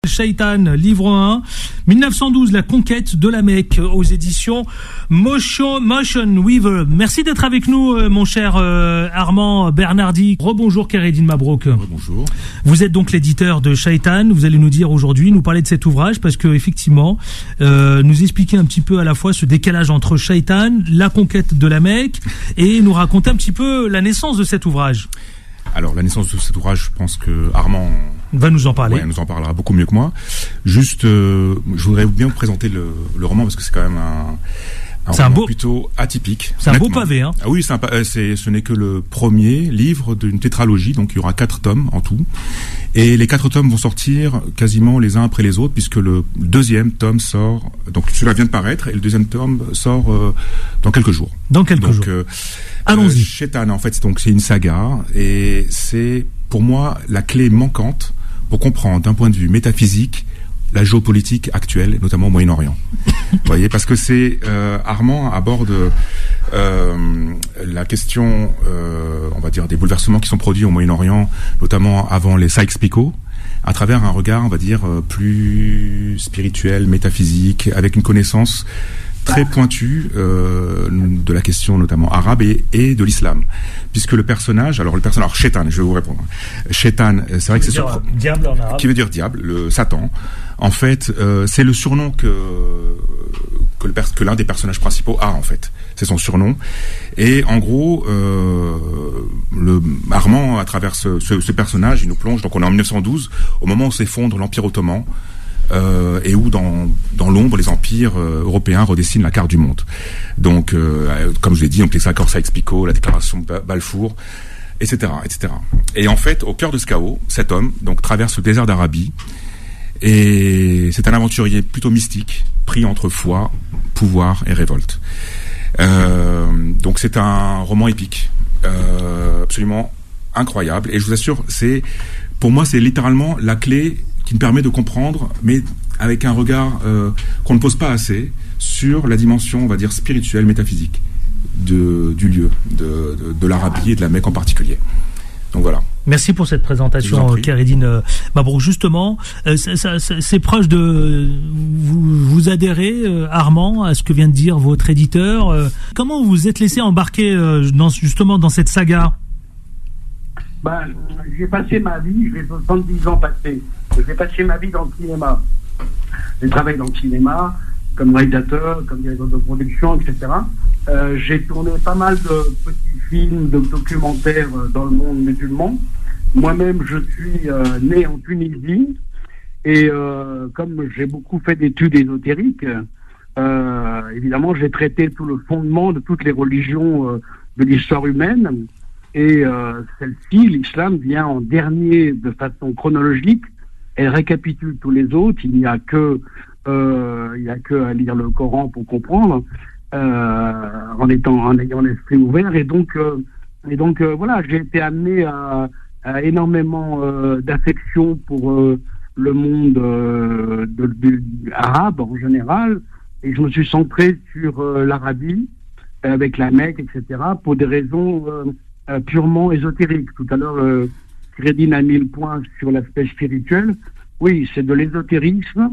Shaitan, livre 1, 1912, la conquête de la Mecque, aux éditions Motion Weaver. Merci d'être avec nous, mon cher Armand Bernardi. Rebonjour Khaireddine Mabrouk. Bonjour. Vous êtes donc l'éditeur de Shaitan. Vous allez nous dire aujourd'hui, nous parler de cet ouvrage, parce que effectivement, nous expliquer un petit peu à la fois ce décalage entre Shaitan, la conquête de la Mecque, et nous raconter un petit peu la naissance de cet ouvrage. Alors, la naissance de cet ouvrage, je pense que Armand va nous en parler. Ouais, nous en parlera beaucoup mieux que moi. Juste, je voudrais bien vous présenter le roman, parce que c'est quand même un roman plutôt atypique. C'est un beau pavé, hein. Ah oui, ce n'est que le premier livre d'une tétralogie, donc il y aura 4 tomes en tout. Et les 4 tomes vont sortir quasiment les uns après les autres, puisque le deuxième tome sort, donc celui-là vient de paraître, et le deuxième tome sort dans quelques jours. Dans quelques jours. Allons-y. Shaitan, en fait, c'est une saga, et c'est pour moi la clé manquante pour comprendre d'un point de vue métaphysique la géopolitique actuelle, notamment au Moyen-Orient. Vous voyez, parce que c'est Armand aborde la question, on va dire, des bouleversements qui sont produits au Moyen-Orient, notamment avant les Sykes-Picot, à travers un regard, on va dire, plus spirituel, métaphysique, avec une connaissance très pointue de la question notamment arabe et de l'islam, puisque le personnage Shaitan, je vais vous répondre. Shaitan, c'est vrai que c'est diable en arabe, qui veut dire diable, le Satan. En fait, c'est le surnom que l'un des personnages principaux a, en fait. C'est son surnom. Et en gros, Armand, à travers ce personnage, il nous plonge. Donc on est en 1912, au moment où s'effondre l'Empire ottoman. Et où dans l'ombre les empires européens redessinent la carte du monde. Donc, comme je l'ai dit, donc les accords Sykes-Picot, la déclaration de Balfour, etc., etc. Et en fait, au cœur de ce chaos, cet homme donc traverse le désert d'Arabie, et c'est un aventurier plutôt mystique, pris entre foi, pouvoir et révolte. Donc c'est un roman épique, absolument incroyable. Et je vous assure, pour moi, c'est littéralement la clé qui me permet de comprendre, mais avec un regard qu'on ne pose pas assez, sur la dimension, on va dire, spirituelle, métaphysique du lieu, de l'Arabie et de la Mecque en particulier. Donc voilà. Merci pour cette présentation, Khaireddine Mabrouk. Justement, c'est proche de... Vous adhérez, Armand, à ce que vient de dire votre éditeur. Comment vous vous êtes laissé embarquer justement dans cette saga ? J'ai passé ma vie, j'ai 70 ans passés. J'ai passé ma vie dans le cinéma. J'ai travaillé dans le cinéma, comme réalisateur, comme directeur de production, etc. J'ai tourné pas mal de petits films, de documentaires dans le monde musulman. Moi-même, je suis né en Tunisie. Et comme j'ai beaucoup fait d'études ésotériques, évidemment, j'ai traité tout le fondement de toutes les religions de l'histoire humaine. Et celle-ci, l'islam, vient en dernier de façon chronologique. Elle récapitule tous les autres. Il n'y a que à lire le Coran pour comprendre, en ayant l'esprit ouvert. Et donc voilà, j'ai été amené à énormément d'affection pour le monde arabe en général. Et je me suis centré sur l'Arabie, avec la Mecque, etc., pour des raisons purement ésotériques. Tout à l'heure, Khaireddine a mis le point sur l'aspect spirituel. Oui, c'est de l'ésotérisme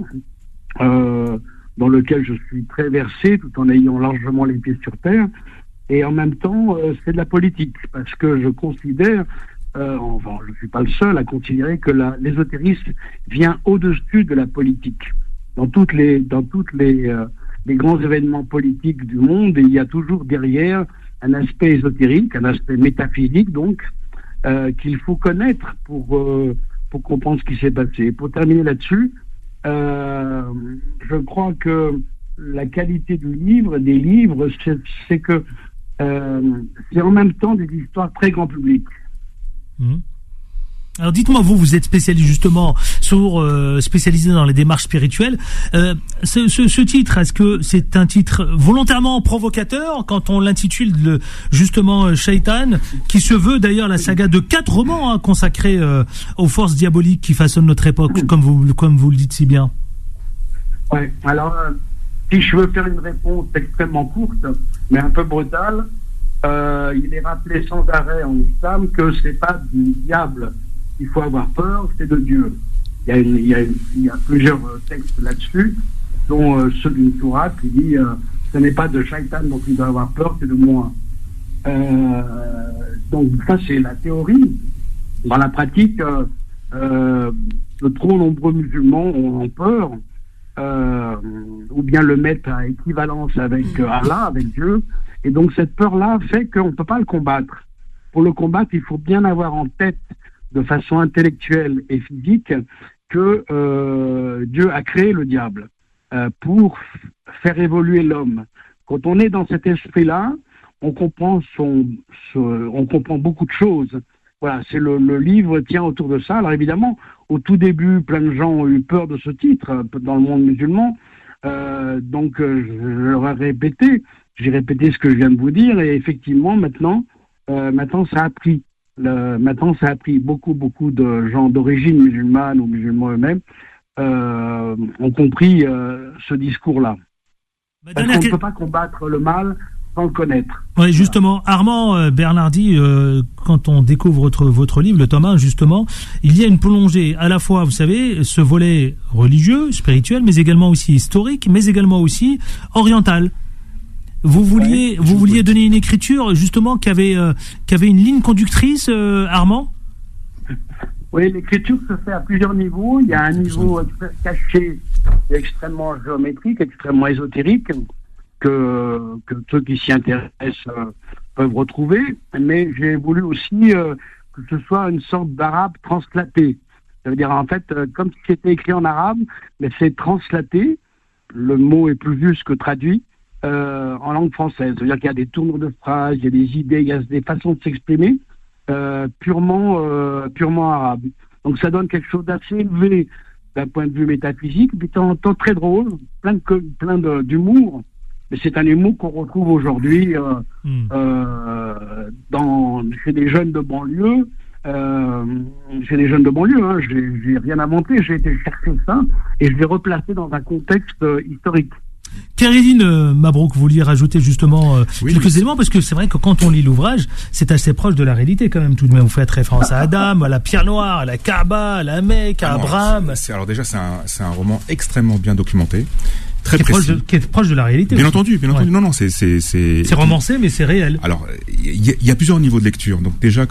dans lequel je suis très versé, tout en ayant largement les pieds sur terre. Et en même temps, c'est de la politique, parce que je considère, enfin, je ne suis pas le seul à considérer que l'ésotérisme vient au-dessus de la politique. Dans toutes les grands événements politiques du monde, il y a toujours derrière un aspect ésotérique, un aspect métaphysique, donc, qu'il faut connaître pour comprendre ce qui s'est passé. Pour terminer là-dessus, je crois que la qualité des livres, c'est que c'est en même temps des histoires très grand public. Mmh. Alors dites-moi, vous êtes spécialisé justement spécialisé dans les démarches spirituelles. Ce titre, est-ce que c'est un titre volontairement provocateur quand on l'intitule justement Shaitan, qui se veut d'ailleurs la saga de 4 romans consacrés aux forces diaboliques qui façonnent notre époque, comme vous le dites si bien. Ouais. Alors, si je veux faire une réponse extrêmement courte, mais un peu brutale, il est rappelé sans arrêt en islam que c'est pas du diable il faut avoir peur, c'est de Dieu. il y a plusieurs textes là-dessus, dont ceux d'une sourate qui dit ce n'est pas de Shaitan dont il doit avoir peur, c'est de moi. Donc ça c'est la théorie. Dans la pratique, de trop nombreux musulmans ont peur, ou bien le mettent à équivalence avec Allah, avec Dieu, et donc cette peur-là fait qu'on ne peut pas le combattre. Pour le combattre, il faut bien avoir en tête, de façon intellectuelle et physique, que Dieu a créé le diable pour faire évoluer l'homme. Quand on est dans cet esprit-là, on comprend beaucoup de choses. Voilà, c'est le livre tient autour de ça. Alors évidemment, au tout début, plein de gens ont eu peur de ce titre dans le monde musulman. Donc je leur ai répété, j'ai répété ce que je viens de vous dire, et effectivement maintenant ça a pris. Maintenant ça a pris beaucoup de gens d'origine musulmane ou musulmans eux-mêmes ont compris ce discours-là. Parce qu'on ne peut pas combattre le mal sans le connaître. Oui, justement, Armand Bernardi, quand on découvre votre livre, le tome 1, justement, il y a une plongée à la fois, vous savez, ce volet religieux, spirituel, mais également aussi historique, mais également aussi oriental. Vous vouliez donner une écriture, justement, qui avait une ligne conductrice, Armand ? Oui, l'écriture se fait à plusieurs niveaux. Il y a un niveau caché, extrêmement géométrique, extrêmement ésotérique, que ceux qui s'y intéressent peuvent retrouver. Mais j'ai voulu aussi que ce soit une sorte d'arabe translaté. Ça veut dire, en fait, comme si c'était écrit en arabe, mais c'est translaté. Le mot est plus juste que traduit. En langue française. C'est-à-dire qu'il y a des tournures de phrases, il y a des idées, il y a des façons de s'exprimer purement arabe. Donc ça donne quelque chose d'assez élevé d'un point de vue métaphysique, puis en temps très drôle, plein d'humour. Mais c'est un humour qu'on retrouve aujourd'hui chez des jeunes de banlieue. Hein. J'ai rien inventé, j'ai été chercher ça et je l'ai replacé dans un contexte historique. Kéridine Mabrouk, vous vouliez rajouter justement quelques éléments, parce que c'est vrai que quand on lit l'ouvrage, c'est assez proche de la réalité quand même tout de même. Vous faites référence à Adam, à la pierre noire, à la Kaaba, à la Mecque, à Abraham. Alors déjà, c'est un roman extrêmement bien documenté. Qui est proche de la réalité. Bien entendu. Non, c'est romancé, mais c'est réel. Alors, il y a plusieurs niveaux de lecture. Donc déjà,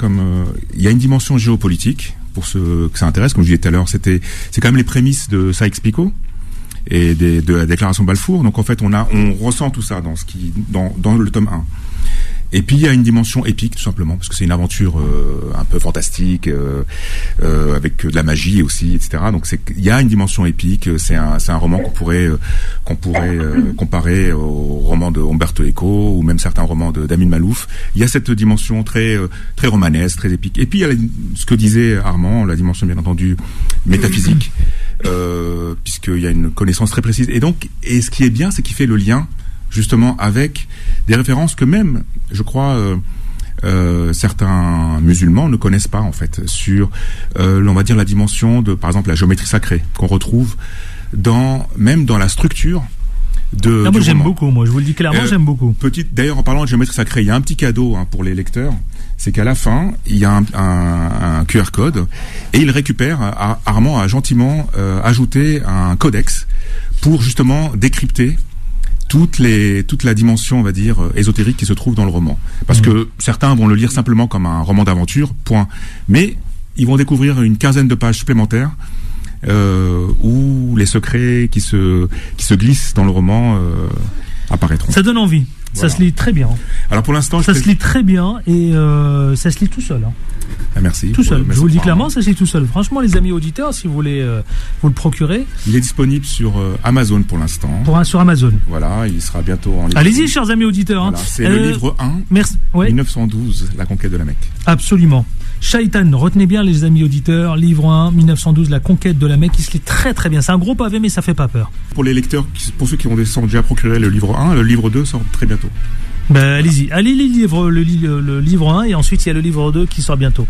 il y a une dimension géopolitique, pour ceux que ça intéresse, comme je disais tout à l'heure, c'est quand même les prémices de Sykes-Picot et de la déclaration Balfour. Donc en fait, on ressent tout ça dans le tome 1. Et puis il y a une dimension épique, tout simplement, parce que c'est une aventure un peu fantastique, avec de la magie aussi, etc. Donc il y a une dimension épique. C'est un roman qu'on pourrait comparer au roman de Umberto Eco ou même certains romans d'Amin Malouf. Il y a cette dimension très romanesque, très épique. Et puis il y a ce que disait Armand, la dimension bien entendu métaphysique, puisqu'il y a une connaissance très précise. Et ce qui est bien, c'est qu'il fait le lien justement avec des références que même, je crois, certains musulmans ne connaissent pas en fait, sur, on va dire, la dimension de, par exemple, la géométrie sacrée qu'on retrouve même dans la structure de. Moi j'aime beaucoup, je vous le dis clairement, j'aime beaucoup. D'ailleurs, en parlant de géométrie sacrée, il y a un petit cadeau pour les lecteurs, c'est qu'à la fin, il y a un QR code et il récupère. Armand a gentiment ajouté un codex pour justement décrypter toute la dimension, on va dire, ésotérique qui se trouve dans le roman. Parce que certains vont le lire simplement comme un roman d'aventure, point. Mais ils vont découvrir une quinzaine de pages supplémentaires où les secrets qui se glissent dans le roman apparaîtront. Ça donne envie. Voilà. Ça se lit très bien. Alors pour l'instant, ça se lit très bien et ça se lit tout seul. Ah, merci. Tout seul. Je vous le dis clairement, ça se lit tout seul. Franchement, les amis auditeurs, si vous voulez vous le procurer. Il est disponible sur Amazon pour l'instant. Sur Amazon. Voilà, il sera bientôt en ligne. Allez-y, chers amis auditeurs. Voilà, c'est le livre 1, merci. Ouais. 1912, La conquête de la Mecque. Absolument. Shaitan, retenez bien les amis auditeurs, livre 1, 1912, La conquête de la Mecque, il se lit très très bien. C'est un gros pavé, mais ça fait pas peur. Pour les lecteurs, pour ceux qui ont déjà procuré le livre 1, le livre 2 sort très bientôt. Allez-y, allez lire le livre 1 et ensuite il y a le livre 2 qui sort bientôt.